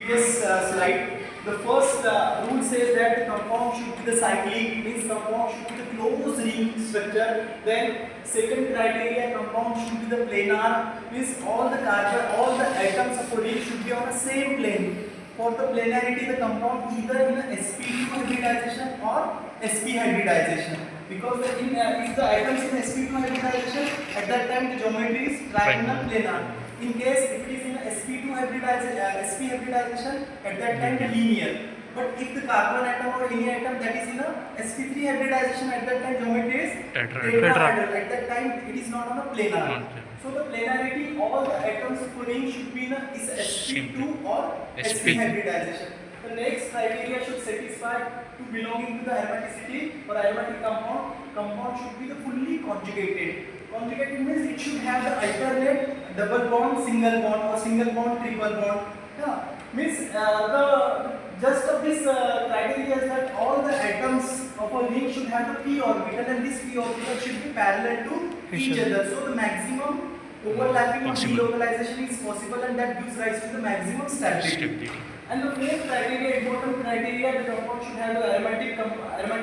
Previous slide, the first rule says that the compound should be the cyclic, means compound should be the closed ring structure. Then second criteria, compound should be the planar, means all the carbon, all the atoms of a ring should be on the same plane. For the planarity, the compound either in a sp2 hybridization or sp hybridization. Because if the atoms in sp2 hybridization, at that time the geometry is trigonal planar. In case if it is in a sp2 hybridization, sp hybridization, at that time the linear. But if the carbon atom or any atom that is in a sp3 hybridization, at that time geometry is tetrahedral. At that time it is not on a planar. So the planarity, all the atoms of a ring should be in a sp2 or sp hybridization. The next criteria should satisfy to belonging to the aromaticity or aromatic compound. Compound should be the fully conjugated. Conjugated means it should have the alternate double bond, single bond, or single bond, triple bond. Yeah. Means the just of this criteria is that all the atoms of a ring should have the p orbital, and this p orbital should be parallel to each other. So the maximum overlapping or delocalization is possible, and that gives rise to the maximum stability. And the fourth criteria, important criteria, the compound should have the aromatic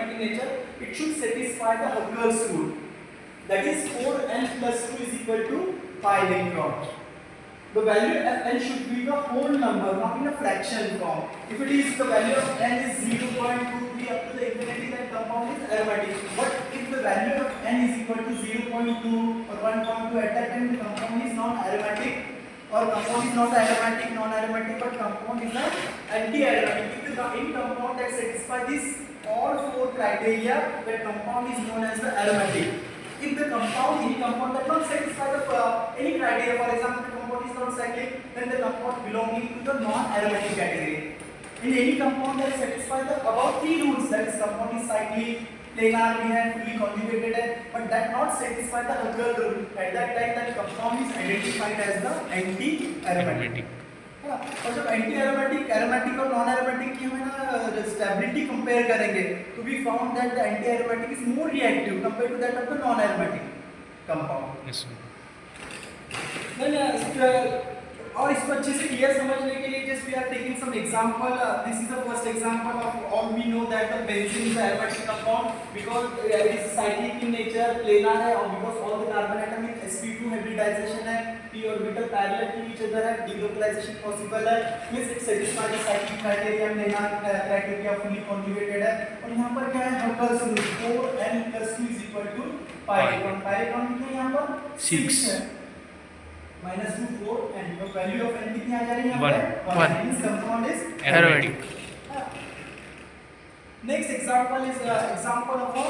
in nature. It should satisfy the Hugger's rule. That is 4n plus 2 is equal to pi electron. The value of n should be the whole number, not in a fraction form. If it is the value of n is 0.23 up to the infinity, then compound is aromatic. But if the value of n is equal to 0.2 or 1.2, at that time the compound is non-aromatic, or compound is not aromatic, non-aromatic, but compound is not anti-aromatic. If the any compound that satisfies this all four criteria, that compound is known as the aromatic. If the compound, any compound that not satisfy the any criteria, for example, the compound is not cyclic, then the compound belonging to the non-aromatic category. In any compound that satisfies the above three rules, that is compound is cyclic, planar, linear, fully conjugated, but that not satisfy the Hugger rule. At that time, that compound is identified as the anti-aromatic. और जब anti aromatic और non aromatic की हमें ना stability compare करेंगे, तो we found that the anti aromatic is more reactive compare to that of the non aromatic compound. Yes sir. और इसको अच्छे से क्लियर समझने के लिए just we are taking some example. This is the first example of all we know that the benzene is aromatic compound because it is cyclic in nature, planar है, और because all the carbon atom in sp2 hybridisation है, p orbital parallel to each other है, delocalization possible है, means it satisfies the cyclic criteria, planar criteria fully conjugated है. और यहां पर क्या है, हगर्स रूल 4n + 2 = pi. pi कितना यहां पर 6 है, -2 4, and the value of n कितनी आ जा रही है यहाँ पर 1. Means compound is aromatic. Next example is example of a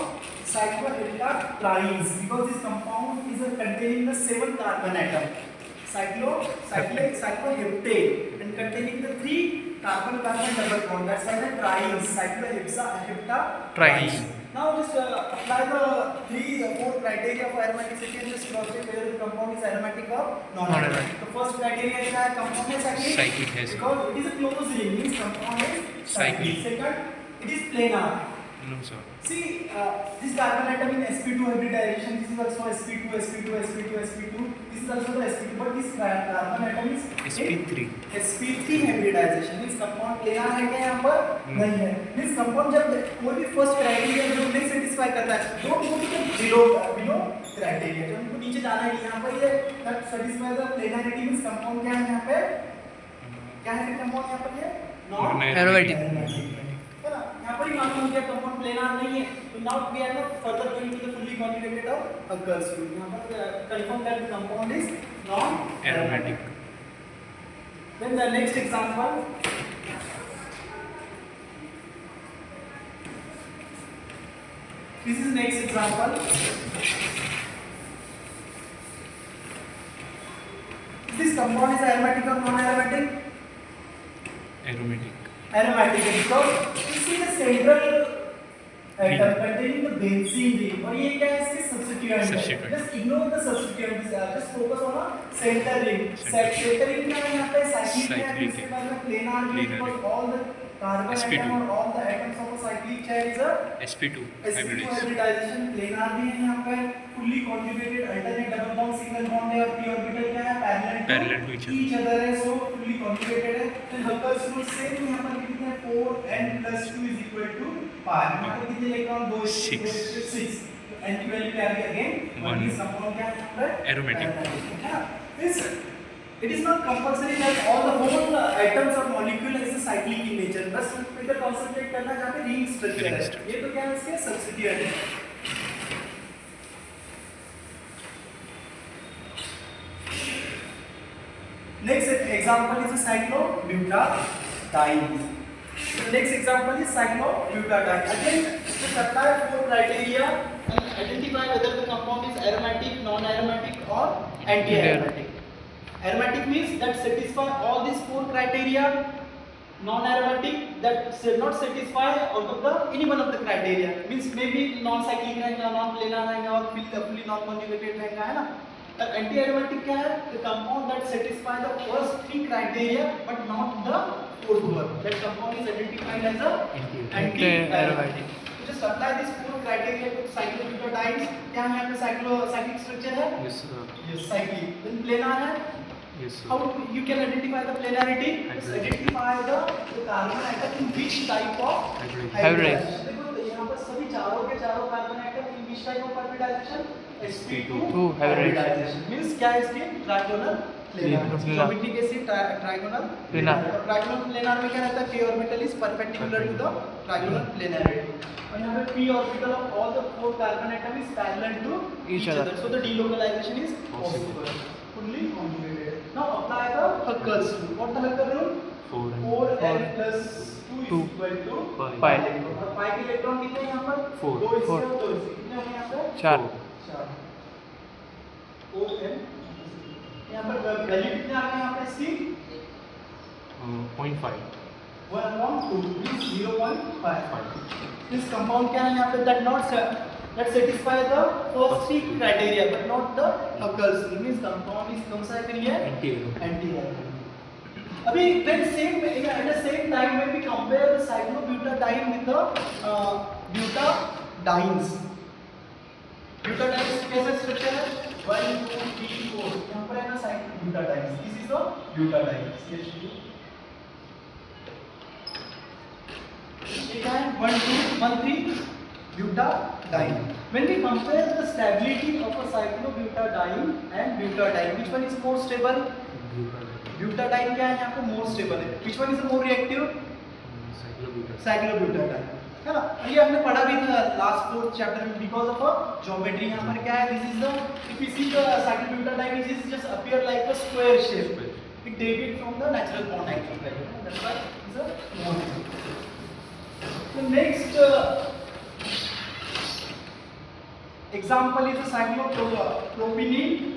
cycloheptatrienes, because this compound is containing the 7 carbon atom. Cycloheptate and containing the 3 carbon double bond. That's why the trienes, cycloheptatrienes. Now just apply the 4 criteria for aromaticity and just cross check whether the compound is aromatic or non-aromatic. The first criteria is that compound is cyclic, because it is a closed ring, means compound is cyclic. Second, it is planar. No sir. See, this carbon atom in sp2 hybridization, this is also sp2, sp2, sp2, sp2. This is also the sp2, but this carbon atom is sp3. sp3 hybridization means compound planar है क्या यहाँ पर? नहीं है. Means compound जब कोई भी first criteria जो नहीं satisfy करता है, don't go to the below criteria. जब उनको नीचे जाना है, यहाँ पर ये that satisfy the planarity means compound क्या है यहाँ पे? क्या है compound यहाँ पर ये? Non-aromatic. यहाँ पर ही मालूम किया कंपाउंड प्लेनर नहीं है, तो now we are not further going to the fully conjugated of Hugger's rule. यहाँ पर confirm that the compound is non aromatic. Then the next example, this is next example. This compound is aromatic और non aromatic? Aromatic, because you see the central atom containing the benzene ring, और ये क्या है, इसके substituent है. Just ignore the substituent, just focus on a center ring. Center ring क्या है यहाँ पे? Cyclic है, इसके बाद में planar ring, because all the carbon sp2 atom और all the atoms of a cyclic chain is a sp2 sp2 hybridization planar भी है यहाँ पे fully conjugated alternate double bond single bond है और p orbital क्या है parallel to each other है so fully conjugated है then Huckel's rule same यहाँ पर कितने हैं 4n plus 2 is equal to 5 यहाँ पर कितने इलेक्ट्रॉन 2 6 n की वैल्यू क्या आ गई अगेन 1 इज कंपाउंड क्या है यहाँ पर aromatic it is not compulsory that all the whole atoms or molecule is cyclic in nature बस इधर concentrate करना जहाँ पे रिंग स्ट्रक्चर है ये तो क्या है इसके सब्स्टिट्यूएंट है next example is a cyclobutadiene the next example is cyclobutadiene again just apply four criteria and identify whether the compound is aromatic non-aromatic or anti-aromatic aromatic means that satisfy all these four criteria non-aromatic that not satisfy out of the any one of the criteria means maybe non-cyclic रहेगा non-planar रहेगा और fully non-conjugated रहेगा है ना और anti-aromatic क्या है the compound that satisfy the first three criteria but not the fourth one that compound is identified as a anti-aromatic just apply this four criteria to cyclobutadienes क्या है यहाँ पे cyclic structure है yes cyclic then planar है yes how you can identify the planarity just identify the carbon atom in which type of hybridization देखो यहाँ पर सभी चारों के चारों carbon atom in which type of hybridization sp2 hybridization means क्या है इसकी trigonal planar ज्योमेट्री कैसी trigonal planar और trigonal planar में क्या रहता है p orbital is perpendicular to the trigonal planarity और यहाँ पे p orbital of all the four carbon atom is parallel to each other so the delocalization is possible fully conjugated now apply the Huckel's rule what the Huckel's rule 4n plus 2 is equal to 5 और 5 के electron कितने हैं यहाँ पर 4 2 इससे और 2 इससे कितने होंगे यहाँ पर 4 4n यहाँ पर वैल्यू कितने आ गए यहाँ पर इसकी 0.5 1.2 means 0.5 इस कंपाउंड क्या है यहाँ पे that satisfy the first three criteria but not the Huckel's rule means compound is कौन सा है फिर ये anti-aromatic अभी when same at the same time when we compare the cyclobutadiene with the butadienes कैसा स्ट्रक्चर है 1 2 3 4 यहाँ पर है ना cyclobutadienes this is the butadienes ये क्या है 1 2 1 3 butadiene when we compare the stability of a cyclobutadiene and butadiene which one is more stable butadiene क्या है यहाँ पे more stable है which one is more reactive cyclobutadiene है ना ये हमने पढ़ा भी था लास्ट फोर्थ चैप्टर में बिकॉज ऑफ अ ज्योमेट्री यहाँ पर क्या है this is the if you see the cyclobutadiene it is just appear like a square shape it deviates from the natural bond actually that's why it's a more the next example is the cyclopropene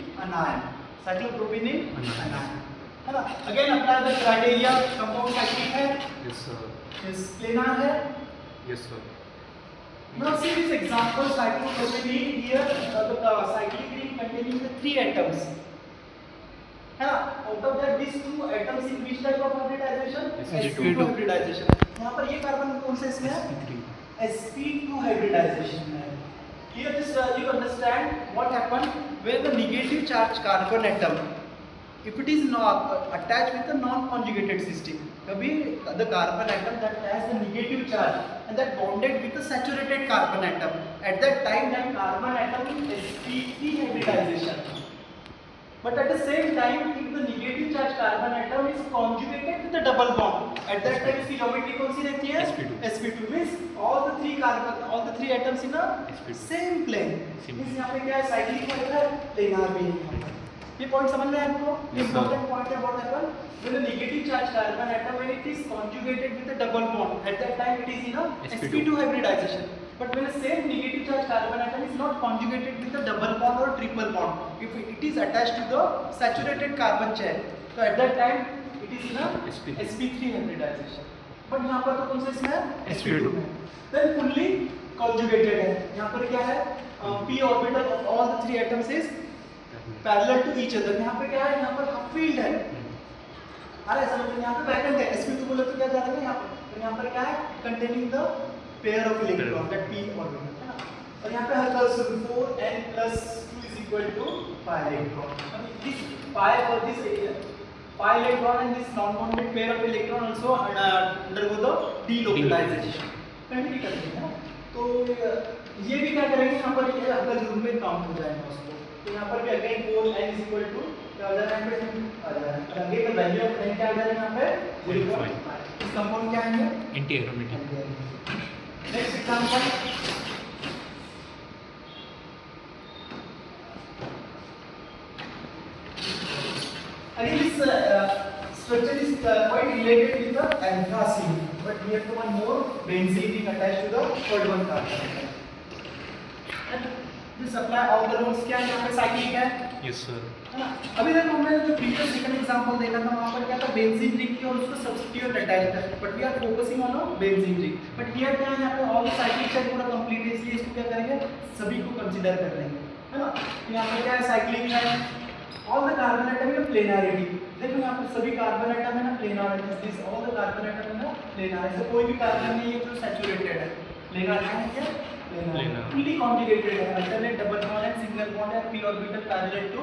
anion है ना again apply the criteria compound cyclic है yes sir is planar है yes sir now see this example cyclopropene here the cyclic ring containing the three atoms है ना out of that these two atoms in which type of hybridization sp2 hybridization यहाँ पर ये carbon कौन सा इसमें है sp2 hybridization है here this you understand what happened when the negative charge carbon atom if it is not attached with a non conjugated system kabhi the carbon atom that has the negative charge and that bonded with the saturated carbon atom at that time that carbon atom is sp3 hybridization but at the same time if the negative charge carbon atom is conjugated with a double bond at that time इसकी geometry कौन सी रहती है sp2 means all the three atoms in a same plane means यहाँ पे क्या है cyclic है planar भी है ये पॉइंट समझ में आपको इंपॉर्टेंट पॉइंट है what happen when the negative charge carbon atom when it is conjugated with a double bond at that time it is in a sp2 hybridization but when the same negative charge carbon atom is not conjugated with a double bond or triple bond if it is attached to the saturated carbon chain so at that time it is in a sp3 hybridization but यहाँ पर तो कौन सा इसमें sp2 then fully conjugated है यहाँ पर क्या है p orbital of all the three atoms is parallel to each other यहाँ पे क्या है यहाँ पर हाफ फील्ड है आ रहा है समझ में? यहाँ पे वैकेंट है, sp2 बोले तो क्या जा रहा है यहाँ पे, तो यहाँ पर क्या है, containing the pair of electron that p orbital है ना, और यहाँ पे हर curve 4n plus 2 is equal to pi electron. This pi for this pi electron and this non-bonded pair of electron also undergo the delocalization. Continue करेंगे ना, तो ये भी क्या करेंगे यहाँ पर, ये अगर रूम में काउंट हो जाएगा उसको, तो यहाँ पर भी again 4n is equal to क्या हो जाएगा यहाँ पे आ जाएगा, और again the value of n क्या आ जाएगा यहाँ पे 0.5. इस कंपाउंड क्या आएंगे, anti aromatic. Next example, again this structure is quite related with the anthracene, but we have to one more benzene ring attached to the third one carbon. And this apply all the rules, क्या यहाँ पे cyclic है, yes sir. है ना. अभी देखो हमने जो प्रीवियस सेकंड एग्जांपल देखा था वहाँ पर क्या था, बेंजीन रिंग की और उसका सब्स्टिट्यूट अटैच्ड है, but we are focusing on a benzene ring. But here क्या है, यहाँ पे ऑल साइक्लिक चेक पूरा कंप्लीट है, इसलिए इसको क्या करेंगे, सभी को कंसीडर कर लेंगे, है ना. यहाँ पर क्या है, साइक्लिक है, all the carbon atom in planarity. देखो यहाँ पर सभी कार्बन एटम है ना planarity, this all the carbon atom है ना प्लेनारिटी, तो कोई भी कार्बन नहीं है जो सैचुरेटेड है, प्लेनार है क्या, प्लेनार. फुल्ली कॉन्जुगेटेड है, alternate double bond and single bond है, p orbital parallel to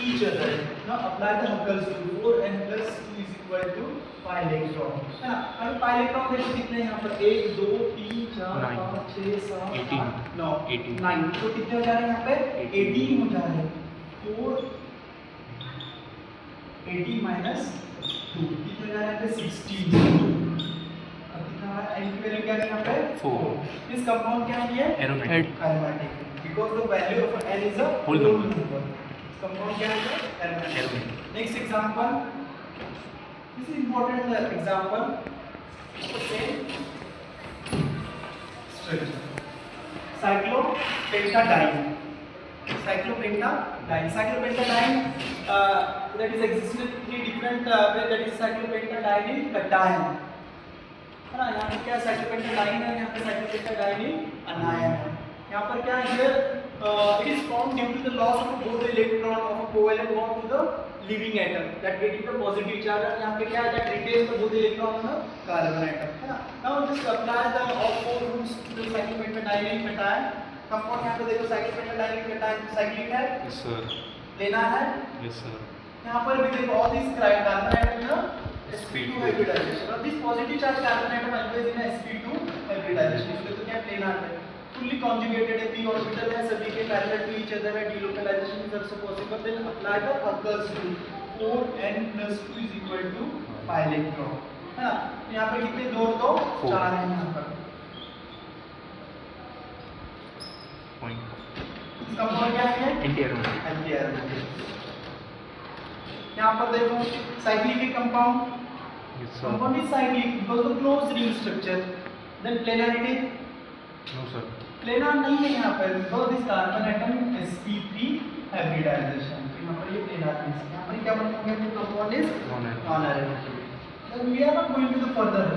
each other. Now apply the Huckel's rule, 4n plus 2 is equal to pi electron, है ना. अब pi electron देखो कितने हैं यहाँ पर, 1 2 3 4 5 6 7 8 9 9, तो कितने हो जा रहे हैं यहाँ पे, 18 हो जा रहे हैं. 4 18 minus 2 कितने जा रहा है यहाँ पे, 16. अब कितना आ रहा है, n की वैल्यू क्या है यहाँ पे 4. इस कंपाउंड क्या है ये, aromatic. aromatic, because the value of n is a Whole number. इस कंपाउंड क्या है, aromatic. Aromatic. Next example, this is important example, same structure, cyclopentadiene. Cyclopentadiene that is existed in 3 different ways, that is cyclopentadiene in cation, है ना. यहाँ पे क्या cyclopentadiene है, यहाँ पे cyclopentadiene in anion है. यहाँ पर क्या है, here it is formed due to the loss of both electron of a covalent bond to the living atom that getting the positive charge, और यहाँ पे क्या है, that retains the both electron on the carbon atom, है ना. Now just apply the all 4 rules to the cyclopentadiene cation. Compound यहाँ पे देखो cyclopentadiene cation साइक्लिक है, यस सर. लेना है, यस सर. यहाँ पर भी देखो all these carbon atom ना sp2 hybridization, और this positive charge carbon atom always in a sp2 hybridization, इसलिए तो क्या प्लेनार है, fully conjugated है, p orbital है, सभी के parallel to each other है, delocalization is also possible. Then apply the Huckel's rule, 4n plus 2 is equal to pi electron, है ना. यहाँ पर कितने, 2 2 4 है यहाँ पर. पॉइंट. इसका फॉर्म क्या है, एंटी एरोमेटिक. Anti aromatic. यहाँ पर देखो साइक्लिक के compound, yes sir. compound is cyclic because of closed ring structure. Then planarity, no sir. planar नहीं है यहाँ पर because this carbon atom sp3 hybridization, तो यहाँ पर ये planar नहीं है. यहाँ पर क्या बनता है, compound is non-aromatic. Then we are not going to the further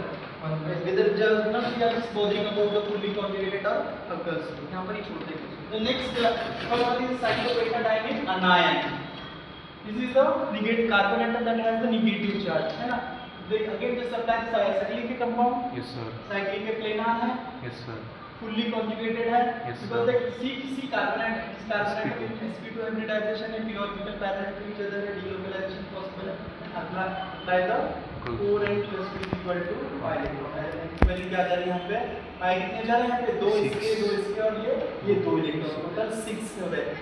whether just not we are just bothering about the fully conjugated or Huckel's rule, यहाँ पर ही छोड़ देंगे. The next one is cyclopentadiene in anion. This is the negative carbon atom that has the negative charge, है ना. Again just apply cyclic के compound, yes sir. cyclic के planar है, yes sir. fully conjugated है, Yes, because sir. the C carbon atom, this carbon atom in sp2 hybridization and p orbital parallel to each other, delocalization possible है. Apply the 4n plus 2 is equal to pi electron. Value क्या आ जा रही है यहाँ पे, pi कितने जा रहे हैं यहाँ पे, 2 इसके और ये 2 इलेक्ट्रॉन, टोटल 6 हो रहे हैं.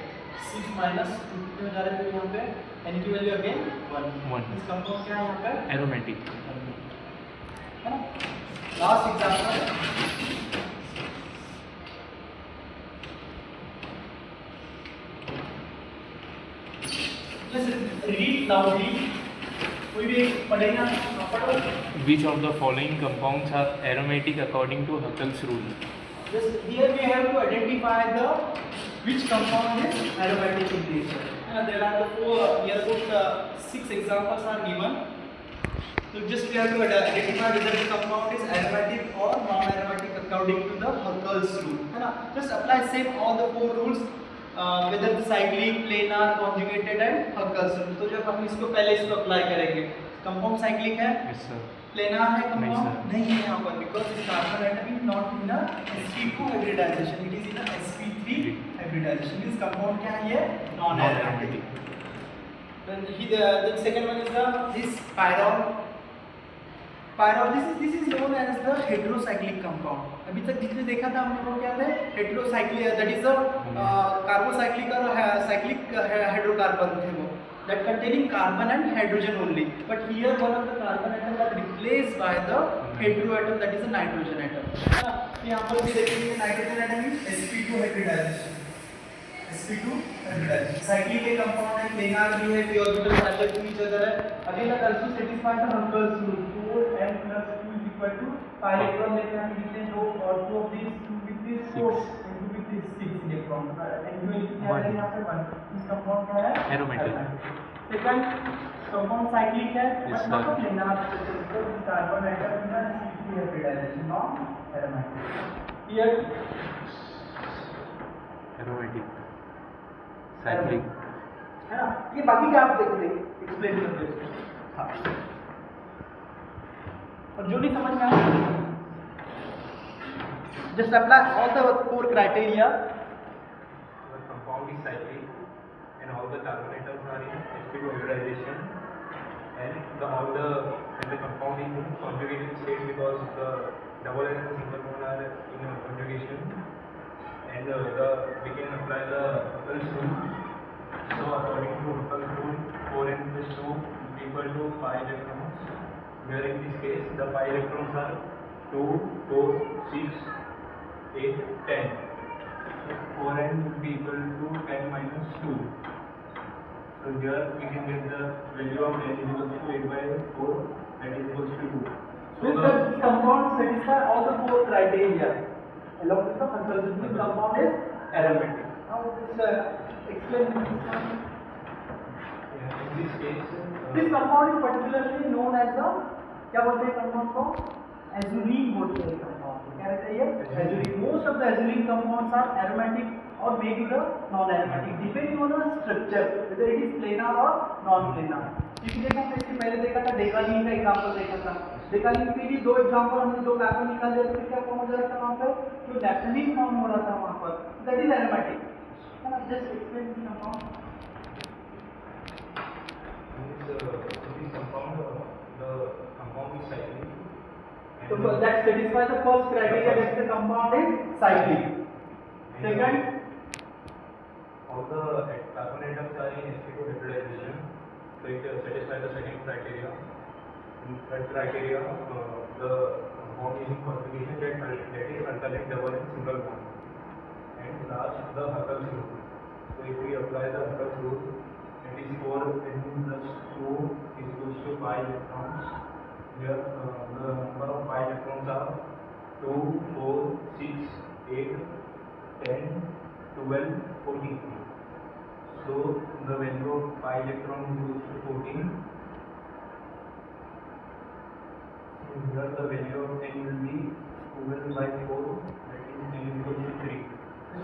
6 minus 2 कितने हो जा रहे हैं यहाँ पे, n की वैल्यू अगेन 1. इस कंपाउंड क्या है यहाँ पे, एरोमेटिक. है ना. Last example, just read loudly, कोई भी पढ़ेगा, पढ़ो. Which of the following compounds are aromatic according to Huckel's rule? Just here we have to identify the which compound is aromatic in nature. There are the 4 here 6 examples are given. So just we have to identify whether the compound is aromatic or non-aromatic according to the Huckel's rule. है ना. Just apply same all the 4 rules. whether the cyclic, planar, conjugated and Huckel's rule. तो जब हम इसको पहले इसको apply करेंगे compound cyclic है, Yes, sir. प्लेनार है नहीं, कंपाउंड sir. नहीं है यहाँ पर, because this carbon atom is not in a sp2 hybridization, it is in a sp3 hybridization. This compound क्या है, ये non aromatic. Then the second one is this pyrrole. This is known as the heterocyclic compound. अभी तक जितने देखा था हमने वो क्या थे, heterocyclic, that is a carbocyclic और cyclic hydrocarbon थे वो, that containing carbon and hydrogen only. But here one of the carbon atom got replaced by the heteroatom, that is a nitrogen atom. है ना? यहाँ पर भी देखेंगे nitrogen atom is sp2 hybridization. sp2 hybridization. Cyclic के compound है, planar भी है, p orbital parallel to each other है. Again that also satisfy the Huckel's rule. 4n plus 2 is equal to pi electron लेते हैं हम लिखते हैं 2 और 2 of these 2 with this 4 and 2 with this 6 electron. And dual क्या है यहाँ पे 1. इस compound क्या है? Aromatic. Second compound cyclic है, Yes, but not sir. a planar structure because this carbon atom is a sp2 hybridization, not aromatic. Here Aromatic. Cyclic. है ना, ये बाकी का आप देख लेंगे, एक्सप्लेन कर देंगे. हाँ, और जो नहीं समझ में आया just apply all the 4 criteria. The compound is cyclic and all the carbon atoms are in sp2 hybridization, and the compound is in conjugated state because the double and single bond are in a conjugation, and we can apply the Huckel's rule. So according to Huckel's rule, 4n plus 2 is equal to 5 electrons. Where in this case the pi electrons are 2, 4, 6, 8, 10. So 4n would be equal to 10 minus 2. So here we can get the value of n is equal to 8 by 4, that is equal to 2. So This compound satisfy all the 4 criteria. Along with the Huckel's rule, this compound is aromatic. Now this explain this one. in this case This compound is particularly known as the क्या बोलते हैं compound को, azurine बोलते हैं compound को. क्या रहता है ये azurine. Most of the azurine compounds are aromatic or maybe the non-aromatic depending on the structure whether it is planar or non-planar. क्योंकि देखा हमने इसके पहले देखा था डेकालीन का एग्जांपल देखा था. डेकालीन के लिए 2 एग्जांपल हमने 2 कार्बन निकाल दिया तो फिर क्या फॉर्म हो जाता था वहाँ पर, जो नैप्थलीन फॉर्म हो रहा था वहाँ पर, that is aromatic. Just explain this compound. this compound the compound is cyclic. So that satisfies the first criteria that the compound is cyclic. Second, All the carbon atoms are in sp2 hybridization, so it satisfies the second criteria. In third criteria, the compound is in conjugation, that is alternate double and single bond. And last, the Huckel's rule. So if we apply the Huckel's rule, that is 4n plus 2 is equals to 5 electrons. Here the number of pi electrons are 2, 4, 6, 8, 10, 12, 14. So the value of pi electron is equals to 14. And here the value of n will be 12 by 4, that is n is equals to 3.